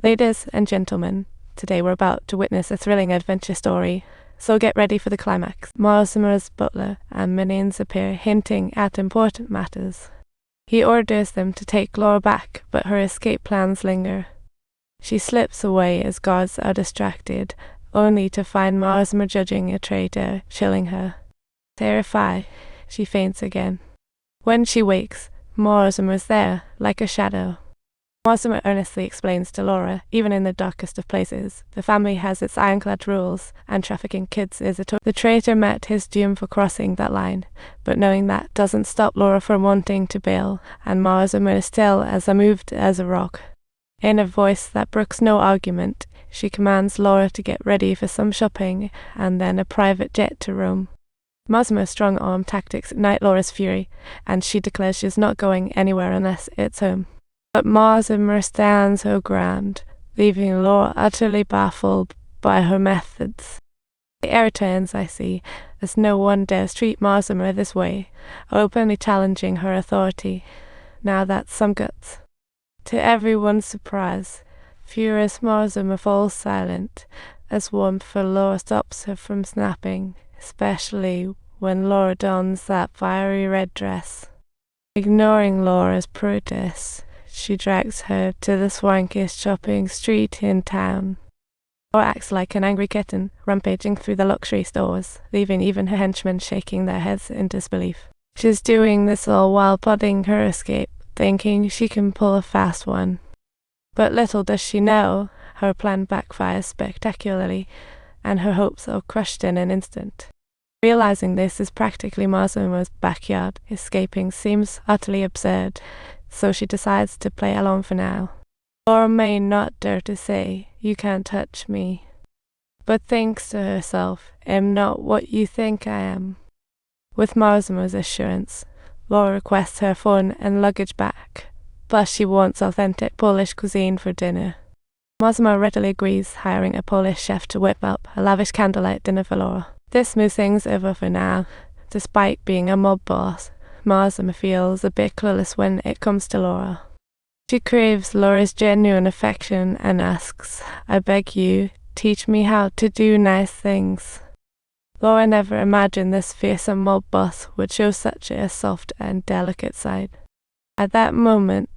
Ladies and gentlemen, today we're about to witness a thrilling adventure story, so get ready for the climax. Mahima's butler and minions appear, hinting at important matters. He orders them to take Laura back, but her escape plans linger. She slips away as guards are distracted, only to find Mahima judging a traitor, chilling her. Terrified, she faints again. When she wakes, Mahima is there, like a shadow. Mahima earnestly explains to Laura, even in the darkest of places, the family has its ironclad rules, and trafficking kids is the traitor met his doom for crossing that line, but knowing that doesn't stop Laura from wanting to bail, and Mahima is still as unmoved as a rock. In a voice that brooks no argument, she commands Laura to get ready for some shopping, and then a private jet to Rome. Mahima's strong-arm tactics ignite Laura's fury, and she declares she's not going anywhere unless it's home. But Mahima stands her ground, leaving Laura utterly baffled by her methods. The air turns, I see, as no one dares treat Mahima this way, openly challenging her authority. Now that's some guts. To everyone's surprise, furious Mahima falls silent, as warmth for Laura stops her from snapping, especially when Laura dons that fiery red dress. Ignoring Laura's protests, she drags her to the swankiest shopping street in town. Laura acts like an angry kitten, rampaging through the luxury stores, leaving even her henchmen shaking their heads in disbelief. She's doing this all while plotting her escape, thinking she can pull a fast one. But little does she know, her plan backfires spectacularly, and her hopes are crushed in an instant. Realizing this is practically Mahima's backyard, escaping seems utterly absurd, so she decides to play along for now. Laura may not dare to say, "You can't touch me," but thinks to herself, "I'm not what you think I am." With Mahima's assurance, Laura requests her phone and luggage back, plus she wants authentic Polish cuisine for dinner. Mahima readily agrees, hiring a Polish chef to whip up a lavish candlelight dinner for Laura. This smooths things over for now. Despite being a mob boss, Mahima feels a bit clueless when it comes to Laura. She craves Laura's genuine affection and asks, "I beg you, teach me how to do nice things." Laura never imagined this fearsome mob boss would show such a soft and delicate side. At that moment,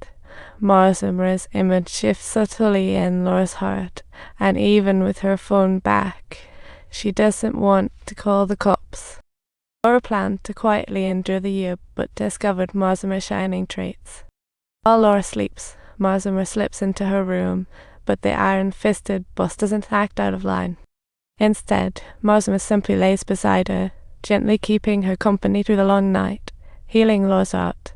Mahima's image shifts subtly in Laura's heart, and even with her phone back, she doesn't want to call the cops. Laura planned to quietly endure the year, but discovered Mahima's shining traits. While Laura sleeps, Mahima slips into her room, but the iron-fisted boss doesn't act out of line. Instead, Mahima simply lays beside her, gently keeping her company through the long night, healing Laura's heart.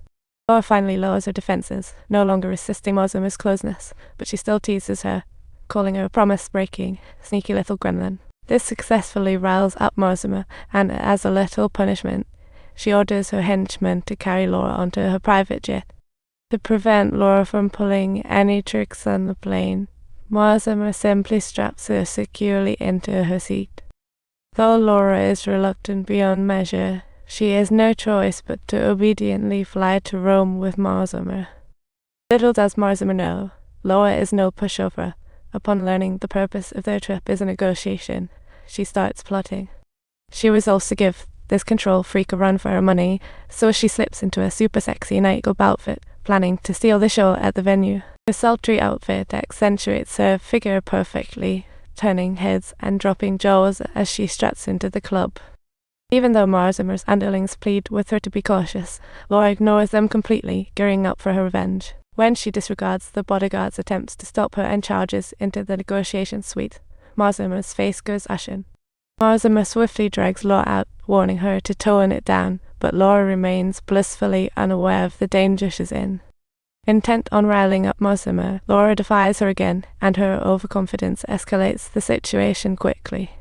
Laura finally lowers her defenses, no longer resisting Mahima's closeness, but she still teases her, calling her a promise-breaking, sneaky little gremlin. This successfully riles up Mahima, and as a little punishment, she orders her henchmen to carry Laura onto her private jet. To prevent Laura from pulling any tricks on the plane, Mahima simply straps her securely into her seat. Though Laura is reluctant beyond measure, she has no choice but to obediently fly to Rome with Mahima. Little does Mahima know, Laura is no pushover. Upon learning the purpose of their trip is a negotiation, she starts plotting. She resolves to give this control freak a run for her money, so she slips into a super sexy nightclub outfit, planning to steal the show at the venue. The sultry outfit accentuates her figure perfectly, turning heads and dropping jaws as she struts into the club. Even though Mahima's underlings plead with her to be cautious, Laura ignores them completely, gearing up for her revenge. When she disregards the bodyguard's attempts to stop her and charges into the negotiation suite, Mahima's face goes ashen. Mahima swiftly drags Laura out, warning her to tone it down, but Laura remains blissfully unaware of the danger she's in. Intent on riling up Mahima, Laura defies her again, and her overconfidence escalates the situation quickly.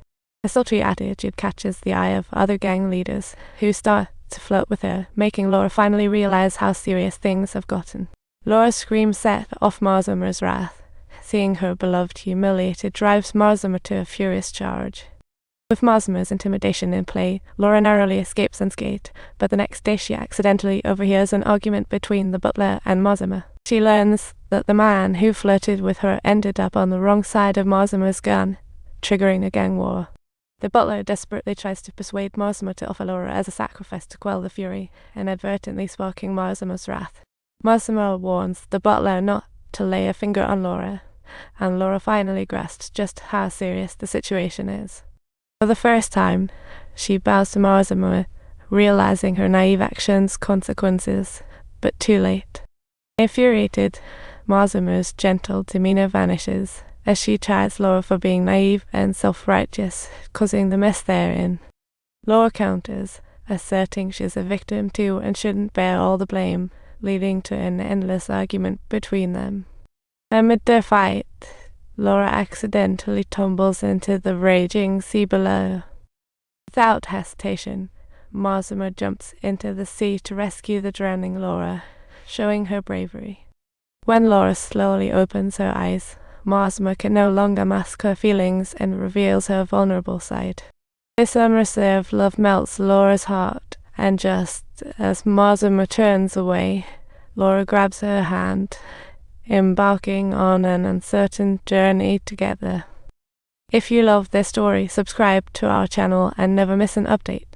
Her sultry attitude catches the eye of other gang leaders, who start to flirt with her, making Laura finally realize how serious things have gotten. Laura's scream set off Mahima's wrath. Seeing her beloved humiliated drives Mahima to a furious charge. With Mahima's intimidation in play, Laura narrowly escapes unscathed, but the next day she accidentally overhears an argument between the butler and Mahima. She learns that the man who flirted with her ended up on the wrong side of Mahima's gun, triggering a gang war. The butler desperately tries to persuade Mahima to offer Laura as a sacrifice to quell the fury, inadvertently sparking Mahima's wrath. Mahima warns the butler not to lay a finger on Laura, and Laura finally grasps just how serious the situation is. For the first time, she bows to Mahima, realizing her naive actions' consequences, but too late. Infuriated, Mahima's gentle demeanor vanishes as she chided Laura for being naive and self-righteous, causing the mess therein. Laura counters, asserting she's a victim too and shouldn't bear all the blame, leading to an endless argument between them. Amid their fight, Laura accidentally tumbles into the raging sea below. Without hesitation, Mahima jumps into the sea to rescue the drowning Laura, showing her bravery. When Laura slowly opens her eyes, Mahima can no longer mask her feelings and reveals her vulnerable side. This unreserved love melts Laura's heart, and just as Mahima turns away, Laura grabs her hand, embarking on an uncertain journey together. If you love this story, subscribe to our channel and never miss an update.